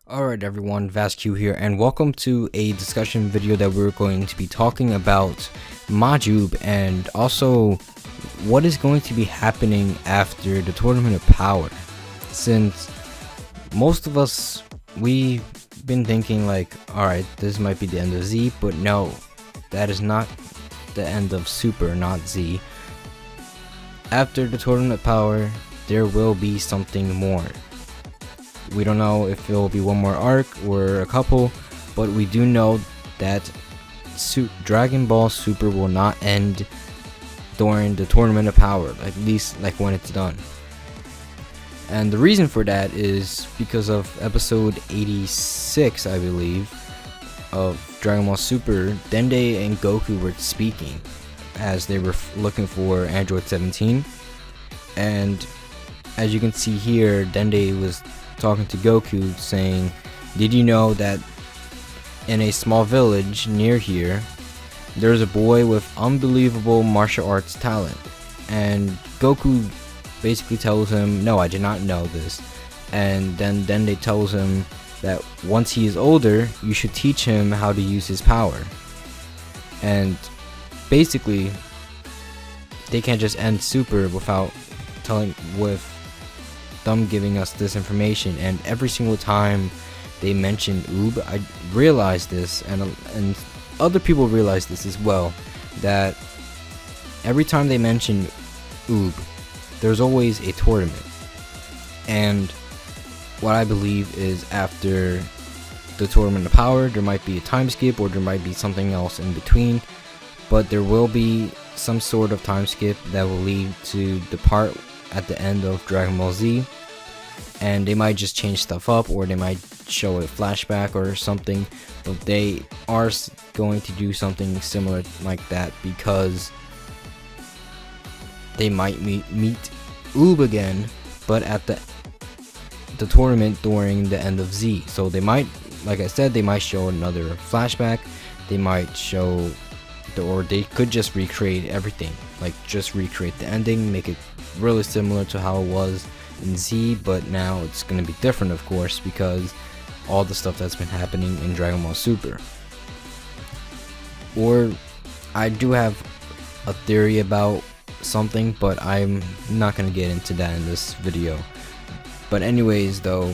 Alright everyone, VazQ here, and welcome to a discussion video that we're going to be talking about Majub and also what is going to be happening after the Tournament of Power. Since most of us, we've been thinking like, alright, this might be the end of Z, but no, that is not the end of Super, not Z. After the Tournament of Power, there will be something more. We don't know if it will be one more arc or a couple, but we do know that Dragon Ball Super will not end during the Tournament of Power, at least like when it's done. And the reason for that is because of episode 86, I believe, of Dragon Ball Super. Dende and Goku were speaking as they were looking for Android 17, and as you can see here, Dende was talking to Goku saying, did you know that in a small village near here there's a boy with unbelievable martial arts talent? And Goku basically tells him, no, I did not know this. And then Dende tells him that once he is older, you should teach him how to use his power. And basically they can't just end Super without them giving us this information. And every single time they mention Oob, I realized this, and other people realize this as well, that every time they mention Oob, there's always a tournament. And what I believe is after the Tournament of Power, there might be a time skip, or there might be something else in between, but there will be some sort of time skip that will lead to the part at the end of Dragon Ball Z, and they might just change stuff up, or they might show a flashback or something, but they are going to do something similar like that because they might meet Oob again, but at the tournament during the end of Z. So they might, like I said, they might show another flashback, they might show or they could just recreate everything, like just recreate the ending, make it really similar to how it was in Z, but now it's going to be different, of course, because all the stuff that's been happening in Dragon Ball Super. Or I do have a theory about something, but I'm not going to get into that in this video. But anyways, though,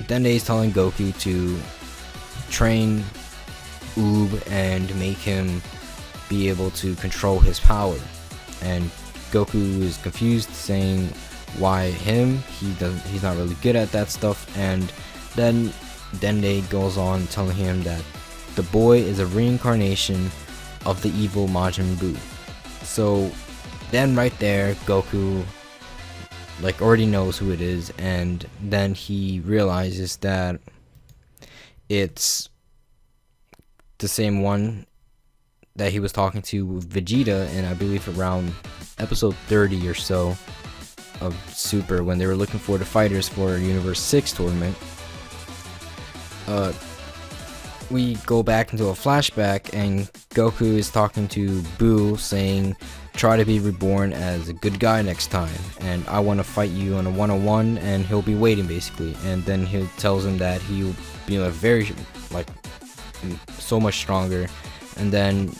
Dende is telling Goku to train Oob and make him be able to control his power, and Goku is confused, saying why him, he's not really good at that stuff. And then Dende goes on telling him that the boy is a reincarnation of the evil Majin Buu. So then right there, Goku like already knows who it is, and then he realizes that it's the same one that he was talking to with Vegeta in, I believe, around episode 30 or so of Super, when they were looking for the fighters for Universe 6 tournament. We go back into a flashback, and Goku is talking to Buu, saying, try to be reborn as a good guy next time, and I want to fight you on a one-on-one, and he'll be waiting basically. And then he tells him that he'll be so much stronger, and then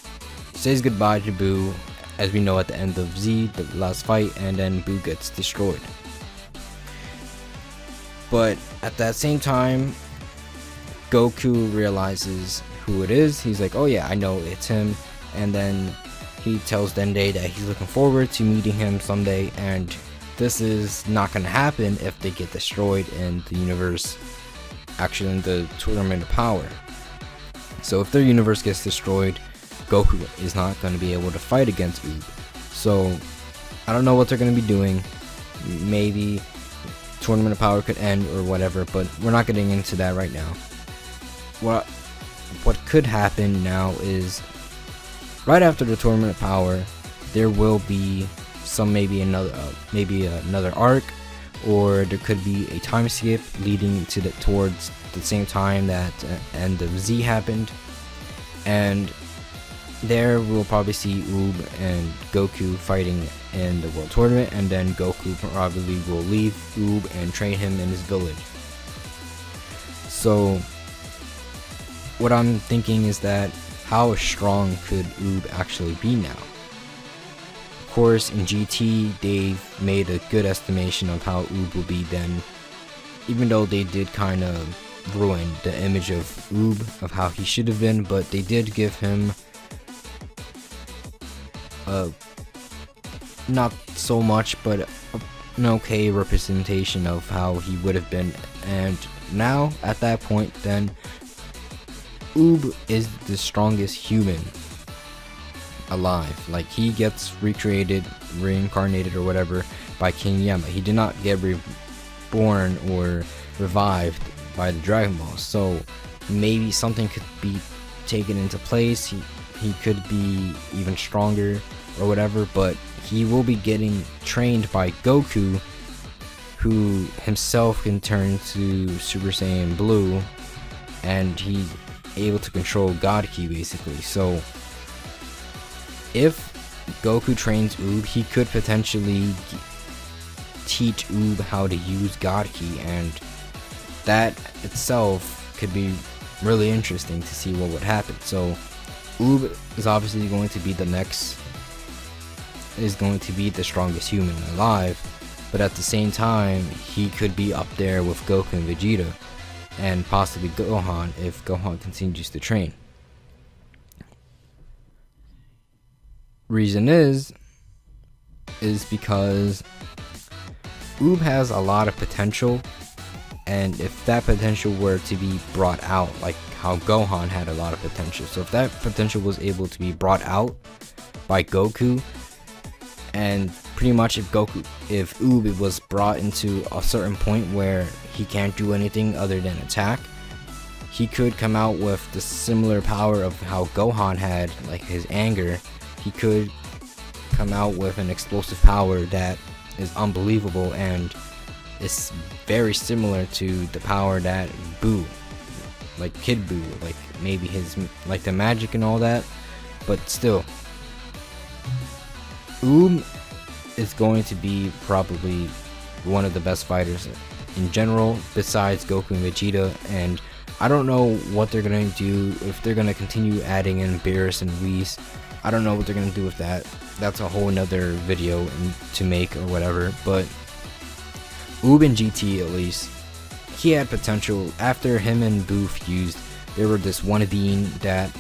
says goodbye to Buu, as we know at the end of Z, the last fight, and then Buu gets destroyed. But at that same time, Goku realizes who it is. He's like, oh yeah, I know it's him. And then he tells Dende that he's looking forward to meeting him someday, and this is not going to happen if they get destroyed in the universe, actually in the Tournament of Power. So if their universe gets destroyed, Goku is not going to be able to fight against Oob. So I don't know what they're going to be doing. Maybe Tournament of Power could end or whatever, but we're not getting into that right now. What could happen now is right after the Tournament of Power, there will be maybe another arc, or there could be a time skip leading to towards the same time that end of Z happened, and there we'll probably see Oob and Goku fighting in the World Tournament, and then Goku probably will leave Oob and train him in his village. So what I'm thinking is that how strong could Oob actually be now? Of course, in GT, they've made a good estimation of how Oob will be then, even though they did kind of ruin the image of Oob, of how he should have been, but they did give him not so much, but an okay representation of how he would have been. And now, at that point, then, Oob is the strongest human alive. Like, he gets recreated, reincarnated, or whatever by King Yama. He did not get reborn or revived by the Dragon Ball. So maybe something could be taken into place. He could be even stronger or whatever, but he will be getting trained by Goku, who himself can turn to Super Saiyan Blue, and he's able to control God Ki basically. So if Goku trains Oob, he could potentially teach Oob how to use God Ki, and that itself could be really interesting to see what would happen. So Oob is obviously going to be the strongest human alive, but at the same time he could be up there with Goku and Vegeta, and possibly Gohan if Gohan continues to train. Reason is because Oob has a lot of potential, and if that potential were to be brought out, like how Gohan had a lot of potential, so if that potential was able to be brought out by Goku, and pretty much if Oob was brought into a certain point where he can't do anything other than attack, he could come out with the similar power of how Gohan had, like his anger. He could come out with an explosive power that is unbelievable and is very similar to the power that Boo, like Kid Boo, like maybe his, like the magic and all that, but still, Oob is going to be probably one of the best fighters in general, besides Goku and Vegeta. And I don't know what they're gonna do, if they're gonna continue adding in Beerus and Whis. I don't know what they're gonna do with that. That's a whole nother video to make or whatever. But Oob in GT, at least, he had potential. After him and Boo fused, there were this one being that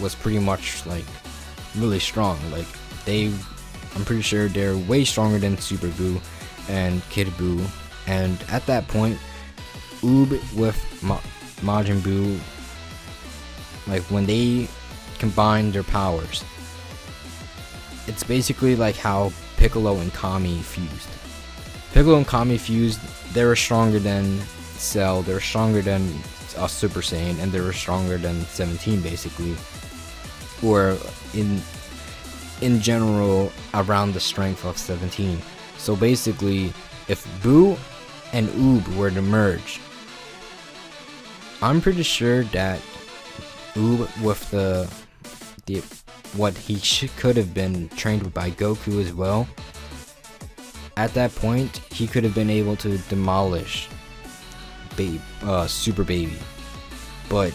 was pretty much like really strong. Like I'm pretty sure they're way stronger than Super Boo and Kid Boo. And at that point, Oob with Majin Buu, like when they combine their powers, it's basically like how Piccolo and Kami fused. Piccolo and Kami fused, they were stronger than Cell, they were stronger than Super Saiyan, and they were stronger than 17 basically. Or in general, around the strength of 17. So basically, if Boo and Oob were to merge, I'm pretty sure that Oob with the what he could have been trained with by Goku as well, at that point he could have been able to demolish Super Baby. But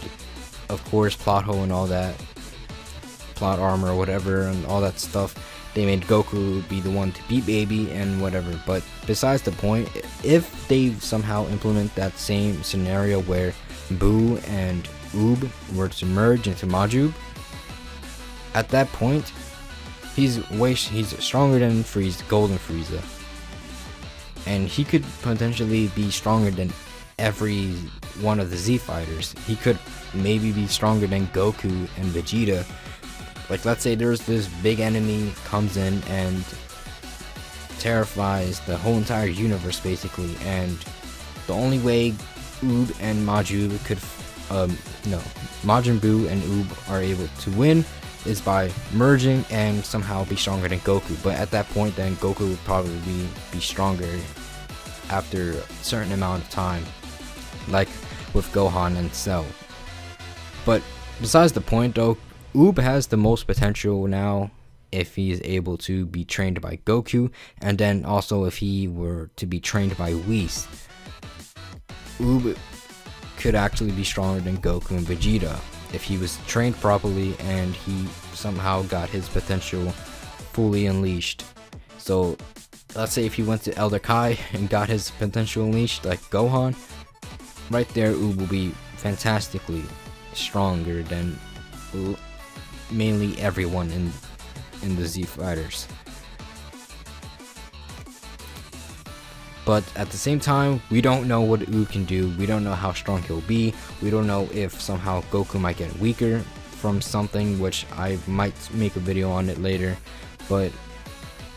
of course, plot hole and all that, plot armor or whatever and all that stuff, they made Goku be the one to beat Baby and whatever. But besides the point, if they somehow implement that same scenario where Boo and Oob were to merge into Majub, at that point he's stronger than Golden Frieza, and he could potentially be stronger than every one of the Z fighters. He could maybe be stronger than Goku and Vegeta. Like, let's say there's this big enemy comes in and terrifies the whole entire universe basically, and the only way Oob and Majin Buu and Oob are able to win is by merging and somehow be stronger than Goku. But at that point, then Goku would probably be stronger after a certain amount of time, like with Gohan and Cell. But besides the point though, Oob has the most potential now if he is able to be trained by Goku, and then also if he were to be trained by Whis. Oob could actually be stronger than Goku and Vegeta if he was trained properly and he somehow got his potential fully unleashed. So let's say if he went to Elder Kai and got his potential unleashed like Gohan, right there Oob will be fantastically stronger than mainly everyone in the Z Fighters. But at the same time, we don't know what Oob can do. We don't know how strong he'll be. We don't know if somehow Goku might get weaker from something, which I might make a video on it later. But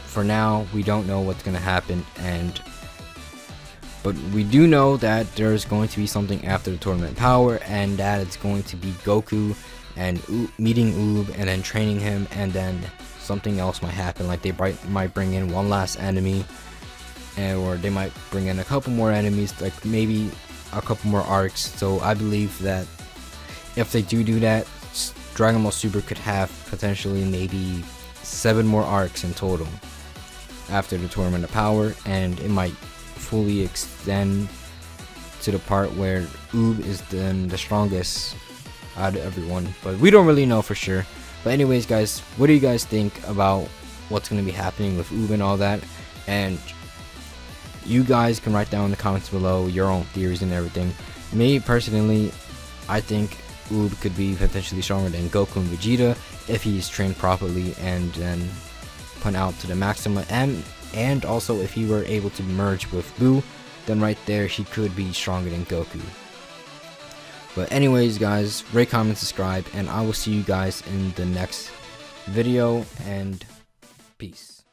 for now, we don't know what's gonna happen. But we do know that there's going to be something after the Tournament Power, and that it's going to be Goku and meeting Oob and then training him, and then something else might happen. Like they might bring in one last enemy. Or they might bring in a couple more enemies, like maybe a couple more arcs. So I believe that if they do that, Dragon Ball Super could have potentially maybe 7 more arcs in total after the Tournament of Power, and it might fully extend to the part where Oob is then the strongest out of everyone. But we don't really know for sure. But anyways, guys, what do you guys think about what's going to be happening with Oob and all that? And you guys can write down in the comments below your own theories and everything. Me personally, I think Oob could be potentially stronger than Goku and Vegeta if he's trained properly and then put out to the maximum. And also if he were able to merge with Buu, then right there he could be stronger than Goku. But anyways, guys, rate, comment, subscribe, and I will see you guys in the next video, and peace.